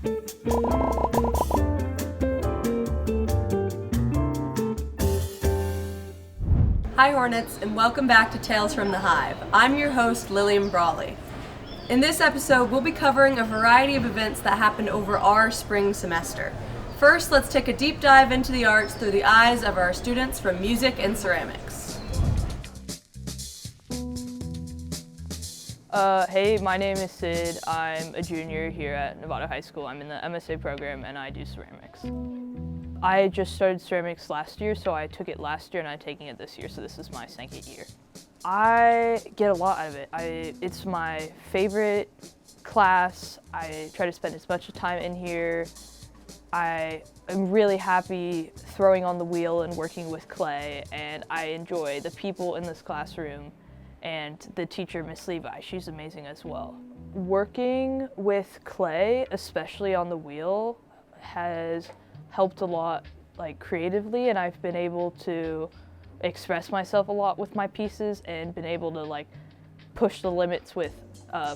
Hi Hornets, and welcome back to Tales from the Hive. I'm your host, Lillian Brawley. In this episode, we'll be covering a variety of events that happened over our spring semester. First, let's take a deep dive into the arts through the eyes of our students from music and ceramics. Hey, my name is Sid. I'm a junior here at Novato High School. I'm in the MSA program and I do ceramics. I just started ceramics last year, so I took it last year and I'm taking it this year, so this is my second year. I get a lot out of it. It's my favorite class. I try to spend as much time in here. I am really happy throwing on the wheel and working with clay, and I enjoy the people in this classroom and the teacher, Miss Levi. She's amazing as well. Working with clay, especially on the wheel, has helped a lot, like, creatively, and I've been able to express myself a lot with my pieces and been able to, like, push the limits with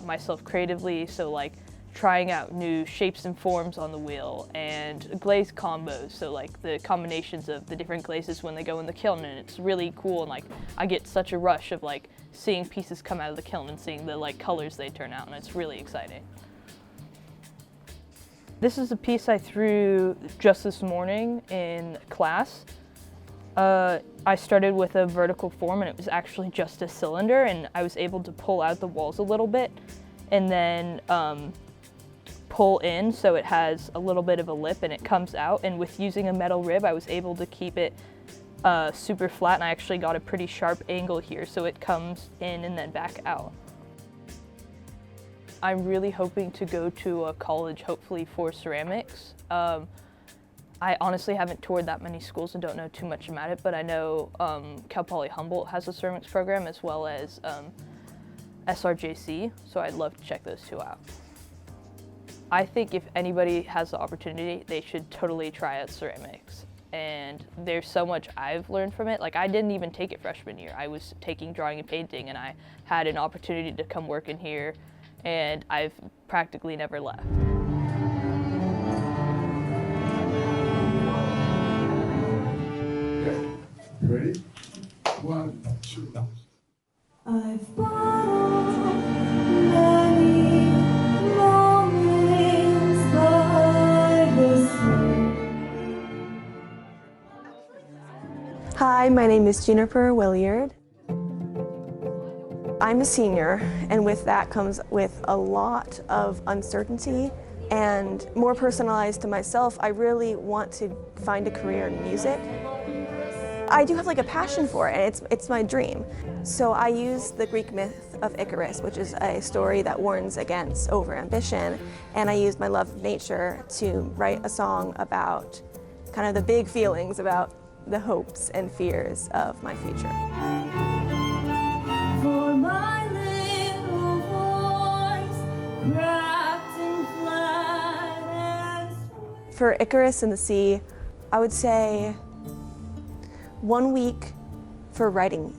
myself creatively. So, like, trying out new shapes and forms on the wheel and glaze combos. So, like, the combinations of the different glazes when they go in the kiln, and it's really cool. And, like, I get such a rush of, like, seeing pieces come out of the kiln and seeing the, like, colors they turn out, and it's really exciting. This is a piece I threw just this morning in class. I started with a vertical form, and it was actually just a cylinder, and I was able to pull out the walls a little bit and then pull in so it has a little bit of a lip and it comes out. And with using a metal rib, I was able to keep it super flat, and I actually got a pretty sharp angle here so it comes in and then back out. I'm really hoping to go to a college, hopefully, for ceramics. I honestly haven't toured that many schools and don't know too much about it, but I know Cal Poly Humboldt has a ceramics program, as well as SRJC, so I'd love to check those two out. I think if anybody has the opportunity, they should totally try out ceramics. And there's so much I've learned from it. Like, I didn't even take it freshman year. I was taking drawing and painting, and I had an opportunity to come work in here, and I've practically never left. Okay, you ready? 1, 2. I've borrowed many longings by the sea. Hi, my name is Juniper Williard. I'm a senior, and with that comes with a lot of uncertainty, and more personalized to myself, I really want to find a career in music. I do have, like, a passion for it, and it's my dream. So I use the Greek myth of Icarus, which is a story that warns against overambition, and I used my love of nature to write a song about kind of the big feelings about the hopes and fears of my future. For my little voice, cracked and flat and sweet. For Icarus and the Sea, I would say 1 week for writing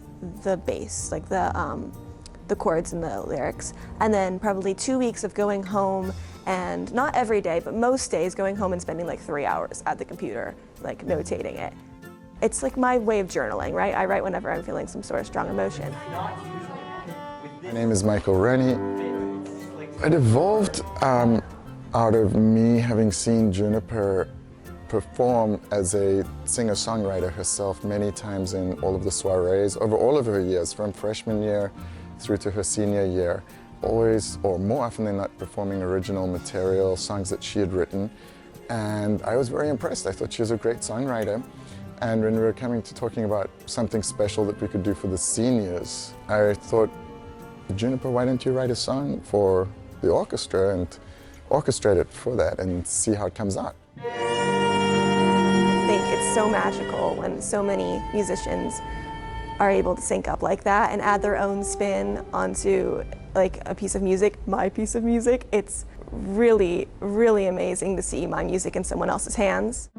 the bass, like the chords and the lyrics, and then probably 2 weeks of going home, and not every day, but most days going home and spending like 3 hours at the computer, like notating it. It's like my way of journaling, right? I write whenever I'm feeling some sort of strong emotion. My name is Michael Rennie. It evolved out of me having seen Juniper perform as a singer-songwriter herself many times in all of the soirees over all of her years, from freshman year through to her senior year. Always, or more often than not, performing original material, songs that she had written. And I was very impressed. I thought she was a great songwriter. And when we were coming to talking about something special that we could do for the seniors, I thought, Juniper, why don't you write a song for the orchestra and orchestrate it for that and see how it comes out? I think it's so magical when so many musicians are able to sync up like that and add their own spin onto, like, a piece of music, my piece of music. It's really, really amazing to see my music in someone else's hands.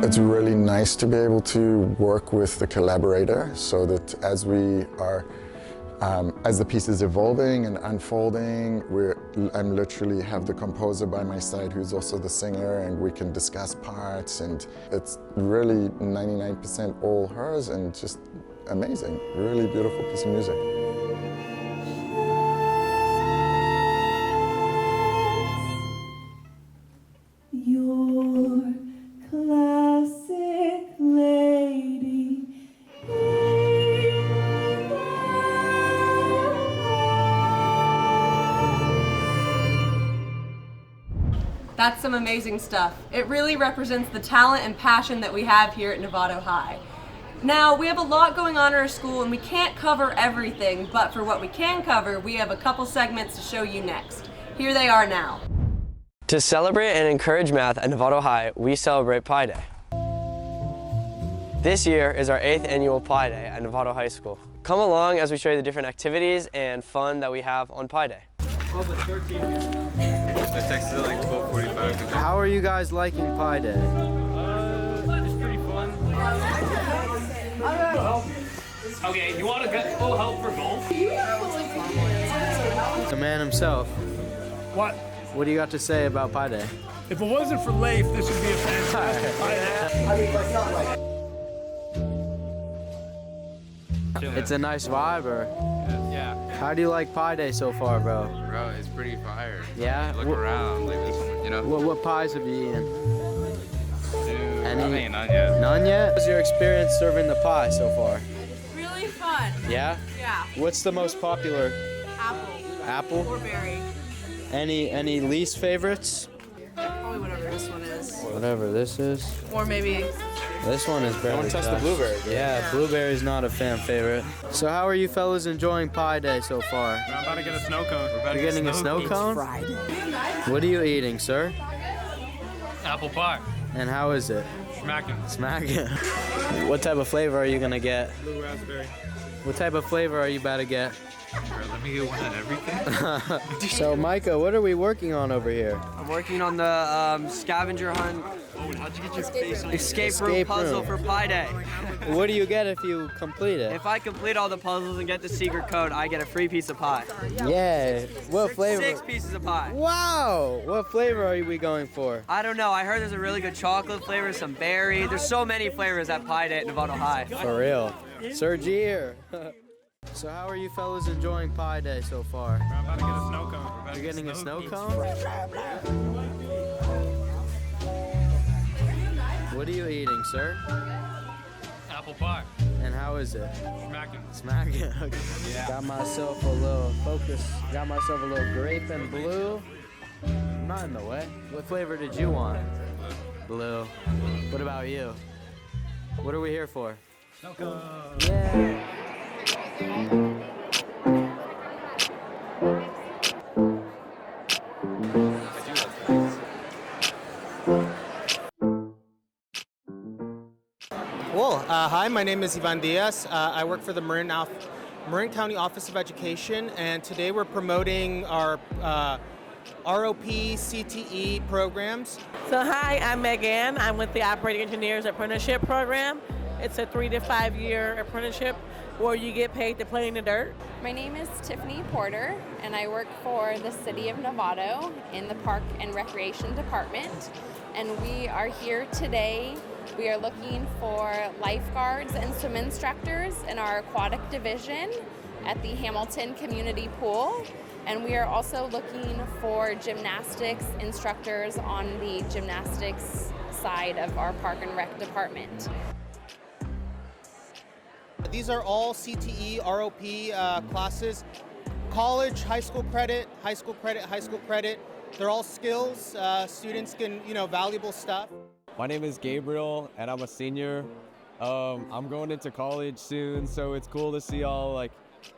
It's really nice to be able to work with the collaborator so that as we are, as the piece is evolving and unfolding, we're I'm literally have the composer by my side who's also the singer, and we can discuss parts, and it's really 99% all hers and just amazing. Really beautiful piece of music. Your classic lady That's some amazing stuff. It really represents the talent and passion that we have here at Novato High. Now, we have a lot going on in our school and we can't cover everything, but for what we can cover, we have a couple segments to show you next. Here they are now. To celebrate and encourage math at Novato High, we celebrate Pi Day. This year is our 8th annual Pi Day at Novato High School. Come along as we show you the different activities and fun that we have on Pi Day. I texted at like 12:45. How are you guys liking Pi Day? It's pretty fun. Okay, you want to get full help for both? The man himself. What? What do you got to say about Pi Day? If it wasn't for Leif, this would be a fantastic Friday. It's a nice vibe, or? Yeah. How do you like Pi Day so far, bro? Bro, it's pretty fire. Yeah? Look around, like this one, you know? What pies have you eaten? Dude, Any? I mean, not yet. None yet? What's your experience serving the pie so far? Really fun. Yeah? Yeah. What's the most popular? Apple Apple? or berry. Any least favorites? Probably whatever this one is. Whatever this is. Or maybe This one is barely touch the touched. blueberry. Yeah, blueberry's not a fan favorite. So how are you fellas enjoying Pi Day so far? I'm about to get a snow cone. We're about You're getting a snow cone? What are you eating, sir? Apple pie. And how is it? Smacking. Smack it. What type of flavor are you gonna get? Blue raspberry. What type of flavor are you about to get? Bro, let me get one of everything. So Micah, what are we working on over here? I'm working on the scavenger hunt escape room puzzle for Pi Day. What do you get if you complete it? If I complete all the puzzles and get the secret code, I get a free piece of pie. Yeah. What flavor? 6 pieces of pie. Wow. What flavor are we going for? I don't know. I heard there's a really good chocolate flavor, some berry. There's so many flavors at Pi Day at Novato High. For real. Serge here. So how are you fellas enjoying Pi Day so far? I'm about to get a snow cone. You're getting a snow cone? What are you eating, sir? Apple pie. And how is it? Smacking. Smack it. Got myself a little focus. Got myself a little grape and blue. I'm not in the way. What flavor did you want? Blue. What about you? What are we here for? Snow cone. Yeah. Cool. Hi, my name is Ivan Diaz. I work for the Marin County Office of Education, and today we're promoting our ROP CTE programs. So hi, I'm Megan. I'm with the Operating Engineers Apprenticeship Program. It's a 3 to 5 year apprenticeship where you get paid to play in the dirt. My name is Tiffany Porter, and I work for the City of Novato in the Park and Recreation Department. And we are here today. We are looking for lifeguards and swim instructors in our aquatic division at the Hamilton Community Pool. And we are also looking for gymnastics instructors on the gymnastics side of our Park and Rec department. These are all CTE, ROP classes. College, high school credit, high school credit, high school credit. They're all skills. Students can, valuable stuff. My name is Gabriel, and I'm a senior. I'm going into college soon, so it's cool to see all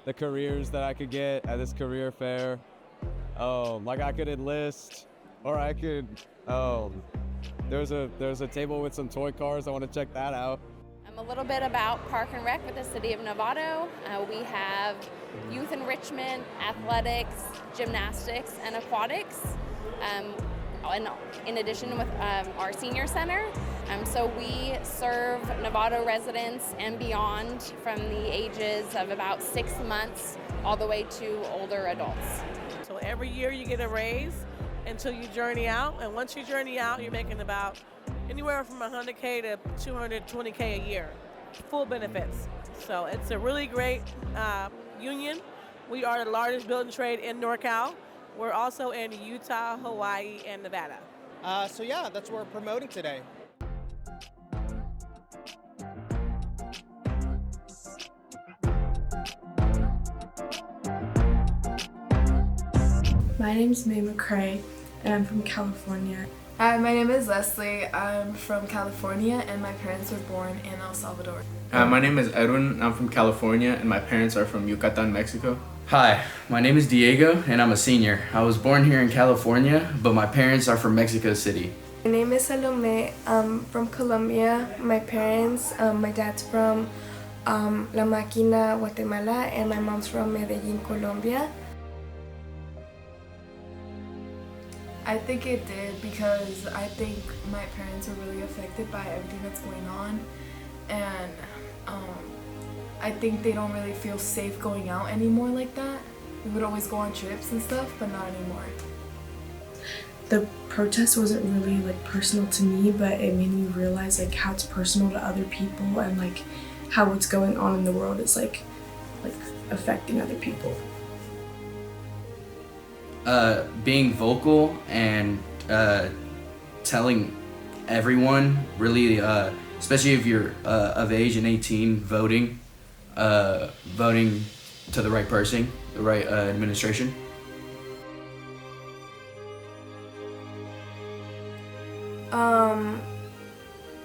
the careers that I could get at this career fair. I could enlist, or I could. There's a table with some toy cars. I want to check that out. A little bit about Park and Rec with the City of Novato. We have youth enrichment, athletics, gymnastics, and aquatics. In addition with our senior center. So we serve Novato residents and beyond from the ages of about 6 months all the way to older adults. So every year you get a raise until you journey out. And once you journey out, you're making about anywhere from $100K to $220K a year, full benefits. So it's a really great union. We are the largest building trade in NorCal. We're also in Utah, Hawaii, and Nevada. So yeah, that's what we're promoting today. My name's May McCrae, and I'm from California. Hi, my name is Leslie. I'm from California, and my parents were born in El Salvador. My name is Edwin. I'm from California, and my parents are from Yucatan, Mexico. Hi, my name is Diego, and I'm a senior. I was born here in California, but my parents are from Mexico City. My name is Salome. I'm from Colombia. My parents, my dad's from La Máquina, Guatemala, and my mom's from Medellin, Colombia. I think it did because I think my parents were really affected by everything that's going on, and I think they don't really feel safe going out anymore like that. We would always go on trips and stuff, but not anymore. The protest wasn't really like personal to me, but it made me realize like how it's personal to other people and like how what's going on in the world is like affecting other people. Being vocal and telling everyone, really, especially if you're of age and 18, voting to the right person, the right administration.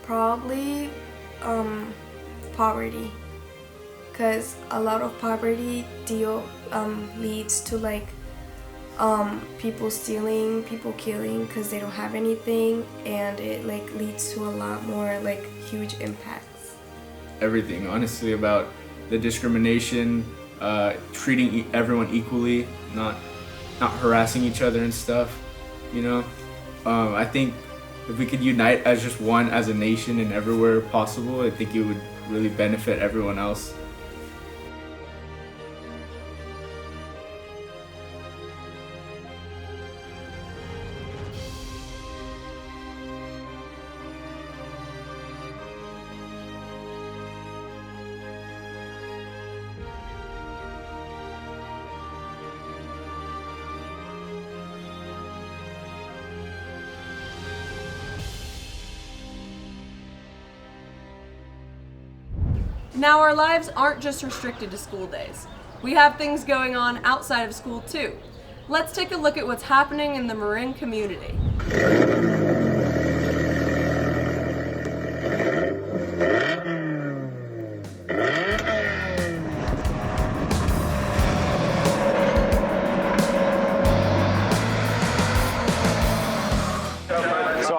Probably poverty, because a lot of poverty leads to like people stealing, people killing because they don't have anything, and it like leads to a lot more like huge impacts. Everything, honestly, about the discrimination, treating everyone equally, not harassing each other and stuff, you know. I think if we could unite as just one, as a nation and everywhere possible, I think it would really benefit everyone else. Now, our lives aren't just restricted to school days. We have things going on outside of school too. Let's take a look at what's happening in the Marin community.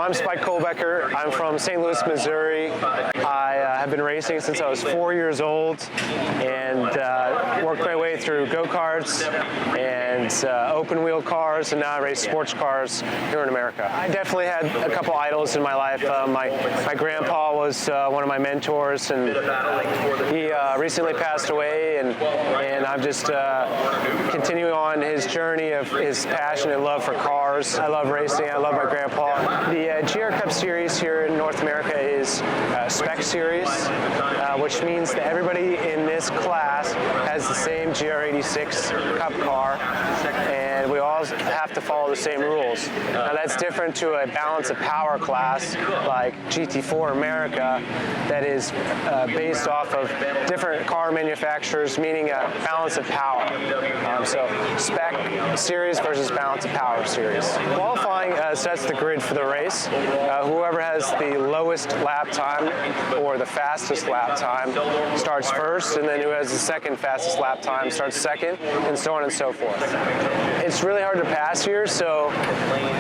I'm Spike Kohlbecker. I'm from St. Louis, Missouri. I have been racing since I was 4 years old and worked my way through go-karts and open wheel cars, and now I race sports cars here in America. I definitely had a couple idols in my life. My grandpa was one of my mentors, and he recently passed away, and I'm just continuing on his journey of his passion and love for cars. I love racing. I love my grandpa. The GR Cup Series here in North America is a spec series, which means that everybody in this class has the same GR86 Cup car, and we all have to follow the same rules. Now that's different to a balance of power class like GT4 America that is based off of different car manufacturers, meaning a balance of power. So spec series versus balance of power series. Qualifying sets the grid for the race. Whoever has the lowest lap time or the fastest lap time starts first, and then who has the second fastest lap time starts second, and so on and so forth. It's really hard to pass here, so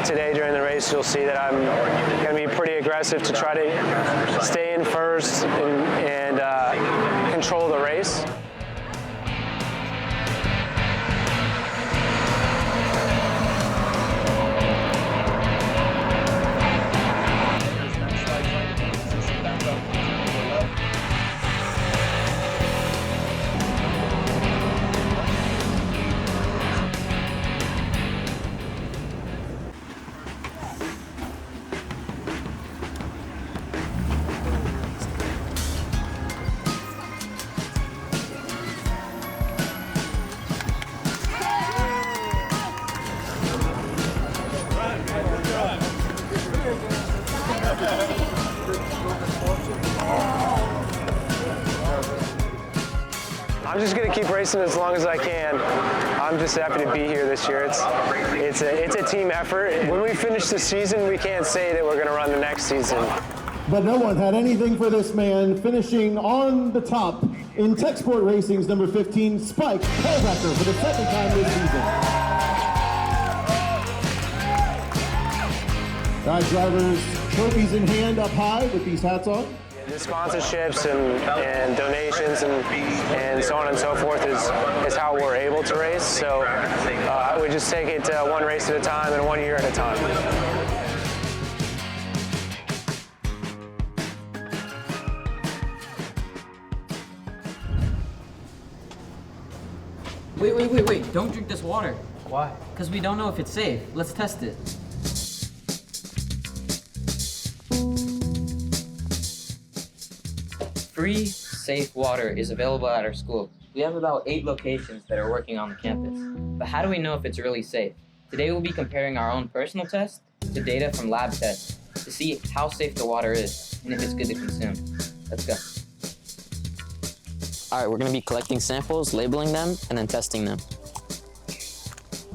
today during the race you'll see that I'm going to be pretty aggressive to try to stay in first and control the race. I'm just gonna keep racing as long as I can. I'm just happy to be here this year. It's a team effort. When we finish the season, we can't say that we're gonna run the next season. But no one had anything for this man, finishing on the top in Tech Sport Racing's number 15, Spike Kovacker, for the second time this season. Guys, drivers, trophies in hand up high with these hats on. The sponsorships and donations and so on and so forth is how we're able to race. So we just take it one race at a time and 1 year at a time. Wait. Don't drink this water. Why? Because we don't know if it's safe. Let's test it. Free, safe water is available at our school. We have about 8 locations that are working on the campus. But how do we know if it's really safe? Today we'll be comparing our own personal test to data from lab tests to see how safe the water is and if it's good to consume. Let's go. All right, we're gonna be collecting samples, labeling them, and then testing them.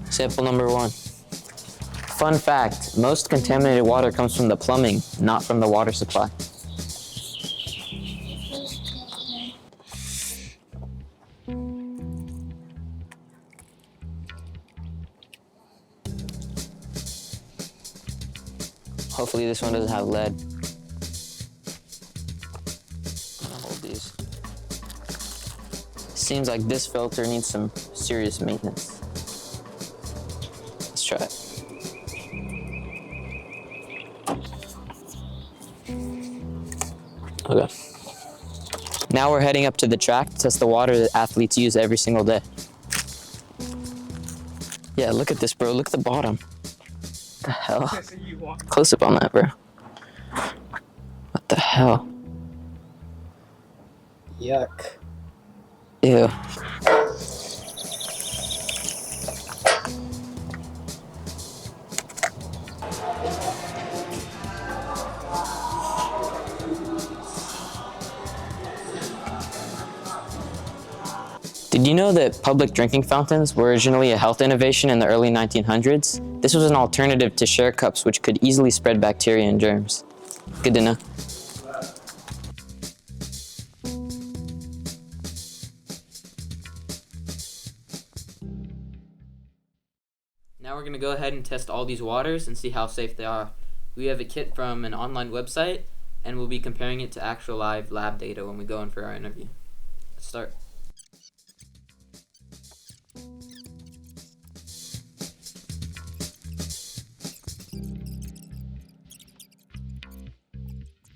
Sample number 1. Fun fact, most contaminated water comes from the plumbing, not from the water supply. Hopefully this one doesn't have lead. I'll hold these. Seems like this filter needs some serious maintenance. Let's try it. Okay. Now we're heading up to the track to test the water that athletes use every single day. Yeah, look at this, bro. Look at the bottom. What the hell? Close up on that, bro. What the hell? Yuck. Ew. Did you know that public drinking fountains were originally a health innovation in the early 1900s? This was an alternative to share cups, which could easily spread bacteria and germs. Good to know. Now we're going to go ahead and test all these waters and see how safe they are. We have a kit from an online website, and we'll be comparing it to actual live lab data when we go in for our interview. Let's start.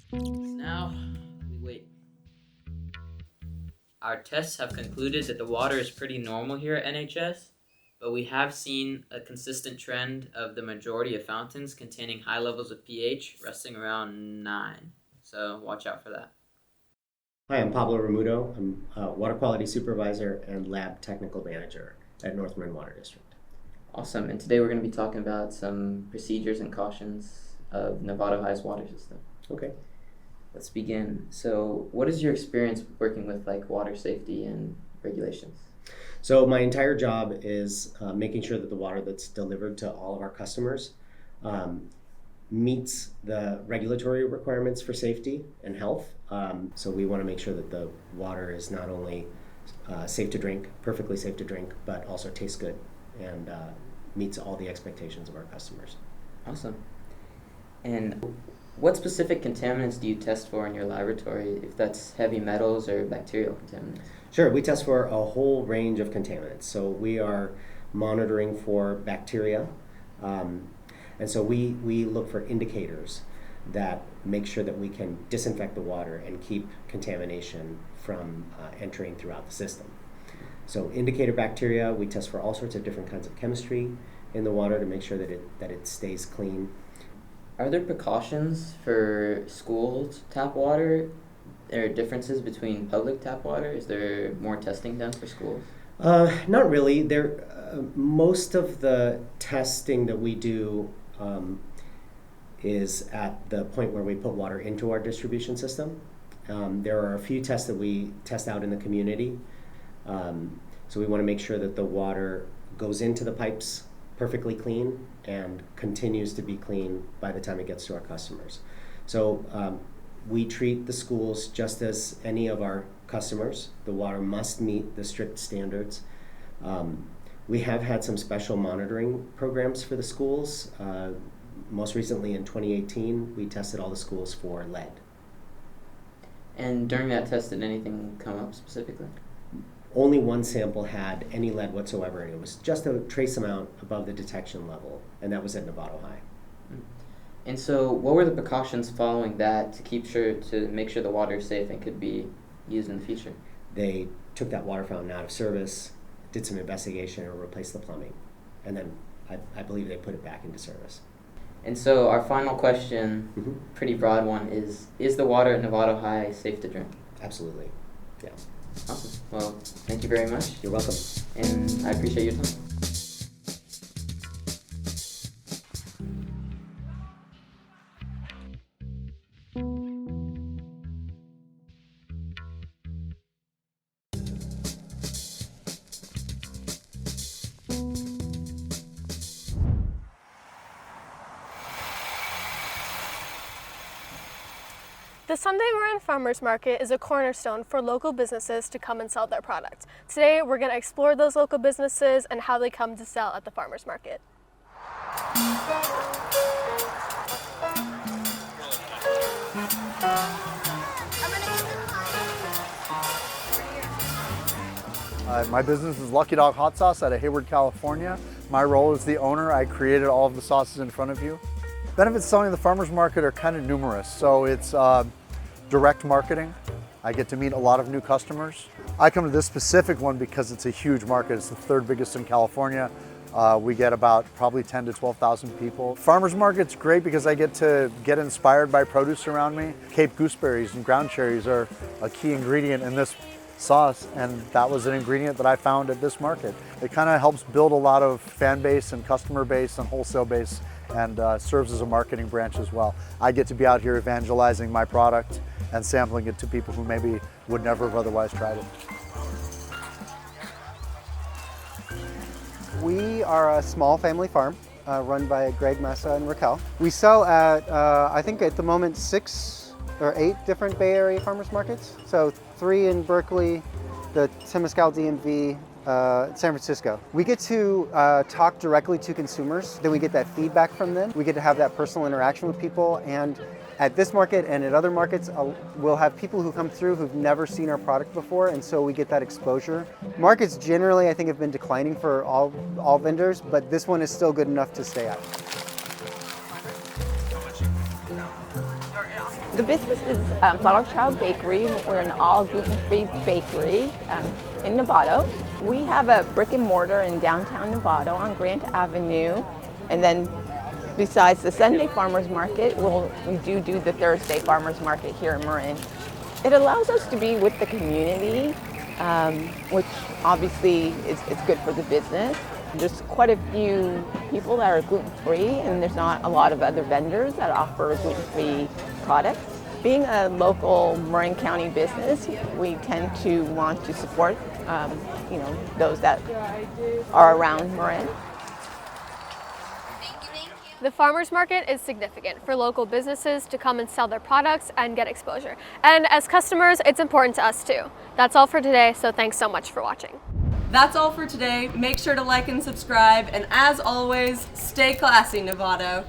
Now, we wait. Our tests have concluded that the water is pretty normal here at NHS, but we have seen a consistent trend of the majority of fountains containing high levels of pH, resting around 9. So watch out for that. Hi, I'm Pablo Ramudo. I'm a water quality supervisor and lab technical manager at North Marin Water District. Awesome, and today we're going to be talking about some procedures and cautions of Novato High's water system. Okay. Let's begin. So what is your experience working with water safety and regulations? So my entire job is making sure that the water that's delivered to all of our customers meets the regulatory requirements for safety and health. So we want to make sure that the water is not only safe to drink, perfectly safe to drink, but also tastes good and meets all the expectations of our customers. Awesome. And what specific contaminants do you test for in your laboratory, if that's heavy metals or bacterial contaminants? Sure, we test for a whole range of contaminants. So we are monitoring for bacteria, and so we look for indicators that make sure that we can disinfect the water and keep contamination from entering throughout the system. So indicator bacteria, we test for all sorts of different kinds of chemistry in the water to make sure that it stays clean. Are there precautions for school tap water? Are there differences between public tap water? Is there more testing done for schools? Not really. Most of the testing that we do is at the point where we put water into our distribution system. There are a few tests that we test out in the community. So we want to make sure that the water goes into the pipes perfectly clean and continues to be clean by the time it gets to our customers. So we treat the schools just as any of our customers. The water must meet the strict standards. We have had some special monitoring programs for the schools. Most recently in 2018, we tested all the schools for lead. And during that test, did anything come up specifically? Only one sample had any lead whatsoever, and it was just a trace amount above the detection level, and that was at Novato High. And so what were the precautions following that to make sure the water is safe and could be used in the future? They took that water fountain out of service, did some investigation, and replaced the plumbing, and then I believe they put it back into service. And so our final question, pretty broad one, is the water at Novato High safe to drink? Absolutely, yeah. Awesome. Well, thank you very much. You're welcome. And I appreciate your time. The Sunday Marin Farmers Market is a cornerstone for local businesses to come and sell their products. Today, we're going to explore those local businesses and how they come to sell at the farmers market. My business is Lucky Dog Hot Sauce out of Hayward, California. My role is the owner. I created all of the sauces in front of you. Benefits of selling at the farmers market are kind of numerous. So it's direct marketing. I get to meet a lot of new customers. I come to this specific one because it's a huge market. It's the third biggest in California. We get about probably 10 to 12,000 people. Farmers market's great because I get to get inspired by produce around me. Cape gooseberries and ground cherries are a key ingredient in this sauce, and that was an ingredient that I found at this market. It kind of helps build a lot of fan base and customer base and wholesale base, and serves as a marketing branch as well. I get to be out here evangelizing my product and sampling it to people who maybe would never have otherwise tried it. We are a small family farm run by Greg, Massa, and Raquel. We sell at, I think at the moment, 6 or 8 different Bay Area farmers markets. So 3 in Berkeley, the Temescal DMV, San Francisco. We get to talk directly to consumers, then we get that feedback from them. We get to have that personal interaction with people, and at this market and at other markets, we'll have people who come through who've never seen our product before, and so we get that exposure. Markets generally, I think, have been declining for all vendors, but this one is still good enough to stay at. The business is Flower Child Bakery. We're an all gluten-free bakery in Novato. We have a brick and mortar in downtown Novato on Grant Avenue, and then besides the Sunday farmers market, we do the Thursday farmers market here in Marin. It allows us to be with the community, which obviously is good for the business. There's quite a few people that are gluten-free, and there's not a lot of other vendors that offer gluten-free products. Being a local Marin County business, we tend to want to support those that are around Marin. The farmers market is significant for local businesses to come and sell their products and get exposure. And as customers, it's important to us too. That's all for today, so thanks so much for watching. That's all for today. Make sure to like and subscribe, and as always, stay classy, Novato.